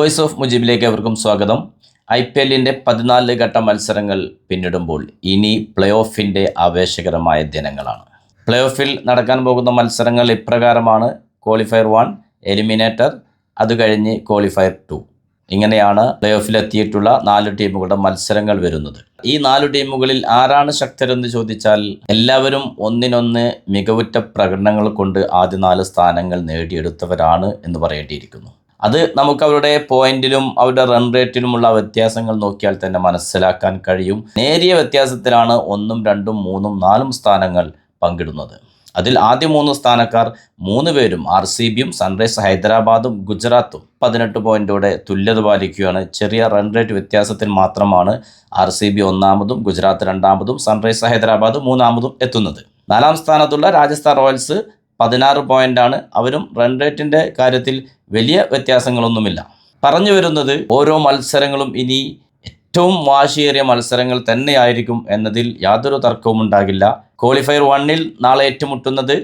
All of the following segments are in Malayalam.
വോയിസ് ഓഫ് മുജീബിലേക്ക് അവർക്കും സ്വാഗതം. IPLന്റെ 14 ഘട്ട മത്സരങ്ങൾ പിന്നിടുമ്പോൾ ഇനി പ്ലേ ഓഫിൻ്റെ ആവേശകരമായ ദിനങ്ങളാണ്. പ്ലേ ഓഫിൽ നടക്കാൻ പോകുന്ന മത്സരങ്ങൾ ഇപ്രകാരമാണ്: ക്വാളിഫയർ 1, എലിമിനേറ്റർ, അത് കഴിഞ്ഞ് ക്വാളിഫയർ 2. ഇങ്ങനെയാണ് പ്ലേ ഓഫിലെത്തിയിട്ടുള്ള 4 ടീമുകളുടെ മത്സരങ്ങൾ വരുന്നത്. ഈ 4 ടീമുകളിൽ ആരാണ് ശക്തരെന്ന് ചോദിച്ചാൽ എല്ലാവരും ഒന്നിനൊന്ന് മികവുറ്റ പ്രകടനങ്ങൾ കൊണ്ട് ആദ്യ 4 സ്ഥാനങ്ങൾ നേടിയെടുത്തവരാണ് എന്ന് പറയേണ്ടിയിരിക്കുന്നു. അത് നമുക്ക് അവരുടെ പോയിന്റിലും അവരുടെ റൺ റേറ്റിലുമുള്ള വ്യത്യാസങ്ങൾ നോക്കിയാൽ തന്നെ മനസ്സിലാക്കാൻ കഴിയും. നേരിയ വ്യത്യാസത്തിലാണ് 1, 2, 3, 4 സ്ഥാനങ്ങൾ പങ്കിടുന്നത്. അതിൽ ആദ്യ 3 സ്ഥാനക്കാർ 3 പേരും RCBയും സൺറൈസ് ഹൈദരാബാദും ഗുജറാത്തും 18 പോയിന്റോടെ തുല്യത പാലിക്കുകയാണ്. ചെറിയ റൺ റേറ്റ് വ്യത്യാസത്തിൽ മാത്രമാണ് RCB 1-മതും ഗുജറാത്ത് 2-മതും സൺറൈസ് ഹൈദരാബാദ് 3-മതും എത്തുന്നത്. 4-ാം സ്ഥാനത്തുള്ള രാജസ്ഥാൻ റോയൽസ് 16 പോയിന്റാണ്. അവരും റൺ റേറ്റിൻ്റെ കാര്യത്തിൽ വലിയ വ്യത്യാസങ്ങളൊന്നുമില്ല. പറഞ്ഞു വരുന്നത് ഓരോ മത്സരങ്ങളും ഇനി ഏറ്റവും വാശിയേറിയ മത്സരങ്ങൾ തന്നെയായിരിക്കും എന്നതിൽ യാതൊരു തർക്കവും ഉണ്ടാകില്ല. ക്വാളിഫയർ 1-ൽ നാളെ ഏറ്റുമുട്ടുന്നത്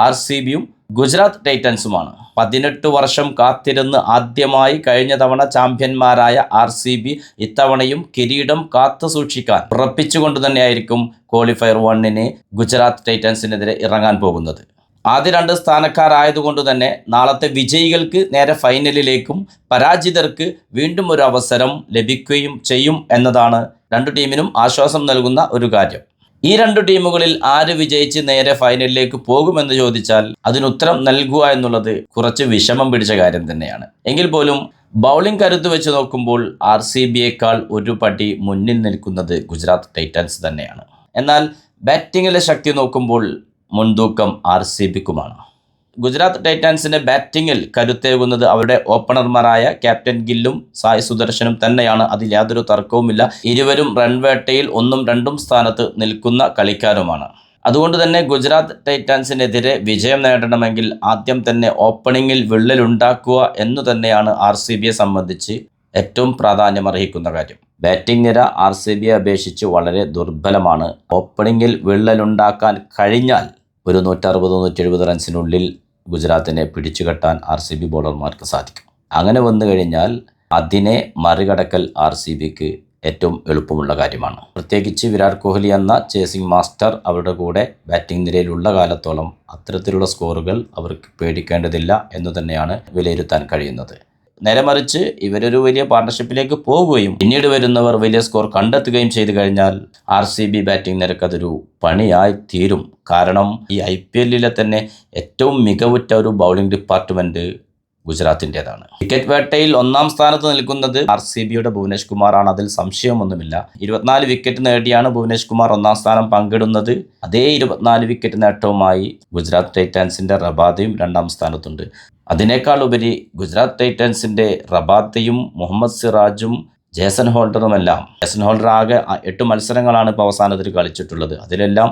RCBയും ഗുജറാത്ത് ടൈറ്റൻസുമാണ്. 18 വർഷം കാത്തിരുന്ന് ആദ്യമായി കഴിഞ്ഞ തവണ ചാമ്പ്യന്മാരായ RCB ഇത്തവണയും കിരീടം കാത്തു സൂക്ഷിക്കാൻ ഉറപ്പിച്ചുകൊണ്ട് തന്നെയായിരിക്കും ക്വാളിഫയർ 1-ന് ഗുജറാത്ത് ടൈറ്റൻസിനെതിരെ ഇറങ്ങാൻ പോകുന്നത്. ആദ്യ 2 സ്ഥാനക്കാരായതുകൊണ്ട് തന്നെ നാളത്തെ വിജയികൾക്ക് നേരെ ഫൈനലിലേക്കും പരാജിതർക്ക് വീണ്ടും ഒരു അവസരം ലഭിക്കുകയും ചെയ്യും എന്നതാണ് 2 ടീമിനും ആശ്വാസം നൽകുന്ന ഒരു കാര്യം. ഈ 2 ടീമുകളിൽ ആര് വിജയിച്ച് നേരെ ഫൈനലിലേക്ക് പോകുമെന്ന് ചോദിച്ചാൽ അതിനുത്തരം നൽകുക എന്നുള്ളത് കുറച്ച് വിഷമം പിടിച്ച കാര്യം തന്നെയാണ്. എങ്കിൽ പോലും ബൗളിംഗ് കരുത്ത് വെച്ച് നോക്കുമ്പോൾ RCBയേക്കാൾ ഒരു പടി മുന്നിൽ നിൽക്കുന്നത് ഗുജറാത്ത് ടൈറ്റൻസ് തന്നെയാണ്. എന്നാൽ ബാറ്റിങ്ങിലെ ശക്തി നോക്കുമ്പോൾ മുൻതൂക്കം RCBക്കുമാണ്. ഗുജറാത്ത് ടൈറ്റൻസിൻ്റെ ബാറ്റിങ്ങിൽ കരുത്തേകുന്നത് അവരുടെ ഓപ്പണർമാരായ ക്യാപ്റ്റൻ ഗില്ലും സായ് സുദർശനും തന്നെയാണ്. അതിൽ യാതൊരു തർക്കവുമില്ല. ഇരുവരും റൺവേട്ടയിൽ 1ഉം 2ഉം സ്ഥാനത്ത് നിൽക്കുന്ന കളിക്കാരുമാണ്. അതുകൊണ്ട് തന്നെ ഗുജറാത്ത് ടൈറ്റൻസിനെതിരെ വിജയം നേടണമെങ്കിൽ ആദ്യം തന്നെ ഓപ്പണിങ്ങിൽ വിള്ളലുണ്ടാക്കുക എന്നു തന്നെയാണ് RCBയെ സംബന്ധിച്ച് ഏറ്റവും പ്രാധാന്യമർഹിക്കുന്ന കാര്യം. ബാറ്റിംഗ് നിര RCBയെ അപേക്ഷിച്ച് വളരെ ദുർബലമാണ്. ഓപ്പണിങ്ങിൽ വിള്ളലുണ്ടാക്കാൻ കഴിഞ്ഞാൽ ഒരു 160-170 റൺസിനുള്ളിൽ ഗുജറാത്തിനെ പിടിച്ചുകെട്ടാൻ RCB ബോളർമാർക്ക് സാധിക്കും. അങ്ങനെ വന്നു കഴിഞ്ഞാൽ അതിനെ മറികടക്കൽ RCBക്ക് ഏറ്റവും എളുപ്പമുള്ള കാര്യമാണ്. പ്രത്യേകിച്ച് വിരാട് കോഹ്ലി എന്ന ചേസിംഗ് മാസ്റ്റർ അവരുടെ കൂടെ ബാറ്റിംഗ് നിരയിലുള്ള കാലത്തോളം അത്തരത്തിലുള്ള സ്കോറുകൾ അവർക്ക് പേടിക്കേണ്ടതില്ല എന്ന് തന്നെയാണ് വിലയിരുത്താൻ കഴിയുന്നത്. നേരെ മറിച്ച് ഇവരൊരു വലിയ പാർട്ണർഷിപ്പിലേക്ക് പോകുകയും പിന്നീട് വരുന്നവർ വലിയ സ്കോർ കണ്ടെത്തുകയും ചെയ്തു കഴിഞ്ഞാൽ RCB ബാറ്റിംഗ് നിരക്ക് അതൊരു പണിയായി തീരും. കാരണം ഈ IPLലെ തന്നെ ഏറ്റവും മികവുറ്റ ഒരു ബൗളിംഗ് ഡിപ്പാർട്ട്മെൻറ്റ് ഗുജറാത്തിൻ്റെതാണ്. വിക്കറ്റ് വേട്ടയിൽ 1-ാം സ്ഥാനത്ത് നിൽക്കുന്നത് RCBയുടെ ഭുവനേഷ് കുമാറാണ്. അതിൽ സംശയമൊന്നുമില്ല. 24 വിക്കറ്റ് നേടിയാണ് ഭുവനേഷ് കുമാർ 1-ാം സ്ഥാനം പങ്കിടുന്നത്. അതേ 24 വിക്കറ്റ് നേട്ടവുമായി ഗുജറാത്ത് ടൈറ്റൻസിൻ്റെ റബാദയും 2-ാം സ്ഥാനത്തുണ്ട്. അതിനേക്കാൾ ഉപരി ഗുജറാത്ത് ടൈറ്റൻസിൻ്റെ റബാത്തയും മുഹമ്മദ് സിറാജും ജേസൺ ഹോൾഡറുമെല്ലാം, ജേസൺ ഹോൾഡർ ആകെ 8 മത്സരങ്ങളാണ് ഇപ്പോൾ അവസാനത്തിൽ കളിച്ചിട്ടുള്ളത്. അതിലെല്ലാം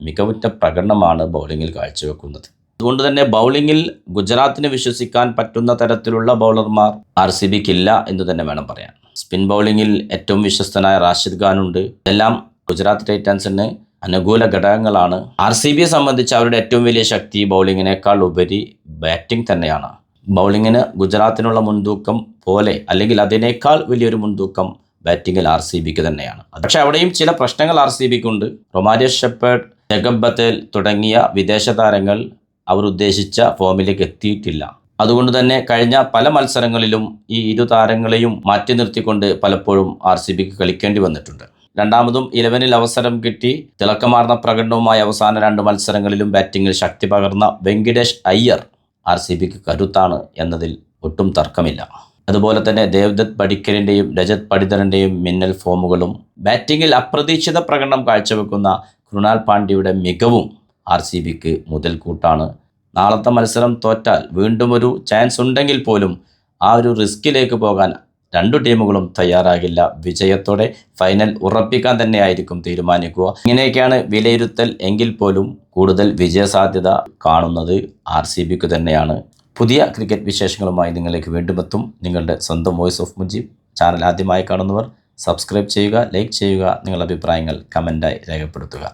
മികവുറ്റ പ്രകടനമാണ് ബൗളിങ്ങിൽ കാഴ്ചവെക്കുന്നത്. അതുകൊണ്ട് തന്നെ ബൗളിങ്ങിൽ ഗുജറാത്തിന് വിശ്വസിക്കാൻ പറ്റുന്ന തരത്തിലുള്ള ബൗളർമാർ RCBക്കില്ല എന്ന് തന്നെ വേണം പറയാൻ. സ്പിൻ ബൗളിങ്ങിൽ ഏറ്റവും വിശ്വസ്തനായ റാഷിദ് ഖാനുണ്ട്. ഇതെല്ലാം ഗുജറാത്ത് ടൈറ്റൻസിന് അനുകൂല ഘടകങ്ങളാണ്. RCBയെ സംബന്ധിച്ച് അവരുടെ ഏറ്റവും വലിയ ശക്തി ബൗളിങ്ങിനേക്കാൾ ഉപരി ബാറ്റിംഗ് തന്നെയാണ്. ബൗളിങ്ങിന് ഗുജറാത്തിനുള്ള മുൻതൂക്കം പോലെ അല്ലെങ്കിൽ അതിനേക്കാൾ വലിയൊരു മുൻതൂക്കം ബാറ്റിങ്ങിൽ RCBക്ക് തന്നെയാണ്. പക്ഷേ അവിടെയും ചില പ്രശ്നങ്ങൾ RCBക്കുണ്ട്. റൊമാരിയോ ഷെപ്പേർഡ്, ജഗബ് ബത്തേൽ തുടങ്ങിയ വിദേശ താരങ്ങൾ അവർ ഉദ്ദേശിച്ച ഫോമിലേക്ക് എത്തിയിട്ടില്ല. അതുകൊണ്ട് തന്നെ കഴിഞ്ഞ പല മത്സരങ്ങളിലും ഈ 2 താരങ്ങളെയും മാറ്റി നിർത്തിക്കൊണ്ട് പലപ്പോഴും RCBക്ക് കളിക്കേണ്ടി വന്നിട്ടുണ്ട്. രണ്ടാമതും 11-ൽ അവസരം കിട്ടി തിളക്കമാർന്ന പ്രകടനവുമായി അവസാന 2 മത്സരങ്ങളിലും ബാറ്റിങ്ങിൽ ശക്തി പകർന്ന വെങ്കിടേഷ് അയ്യർ RCBക്ക് കരുത്താണ് എന്നതിൽ ഒട്ടും തർക്കമില്ല. അതുപോലെ തന്നെ ദേവ്ദത്ത് പടിക്കലിൻ്റെയും രജത് പടിതറിൻ്റെയും മിന്നൽ ഫോമുകളും ബാറ്റിങ്ങിൽ അപ്രതീക്ഷിത പ്രകടനം കാഴ്ചവെക്കുന്ന കൃണാൽ പാണ്ഡ്യയുടെ മികവും RCBക്ക് മുതൽക്കൂട്ടാണ്. നാളത്തെ മത്സരം തോറ്റാൽ വീണ്ടും ഒരു ചാൻസ് ഉണ്ടെങ്കിൽ പോലും ആ ഒരു റിസ്കിലേക്ക് പോകാൻ 2 ടീമുകളും തയ്യാറാകില്ല. വിജയത്തോടെ ഫൈനൽ ഉറപ്പിക്കാൻ തന്നെയായിരിക്കും തീരുമാനിക്കുക. ഇങ്ങനെയൊക്കെയാണ് വിലയിരുത്തൽ. എങ്കിൽ പോലും കൂടുതൽ വിജയസാധ്യത കാണുന്നത് RCBക്ക് തന്നെയാണ്. പുതിയ ക്രിക്കറ്റ് വിശേഷങ്ങളുമായി നിങ്ങളിലേക്ക് വീണ്ടും എത്തും. നിങ്ങളുടെ സ്വന്തം വോയിസ് ഓഫ് മുജീബ്. ചാനൽ ആദ്യമായി കാണുന്നവർ സബ്സ്ക്രൈബ് ചെയ്യുക, ലൈക്ക് ചെയ്യുക, നിങ്ങളുടെ അഭിപ്രായങ്ങൾ കമൻറ്റായി രേഖപ്പെടുത്തുക.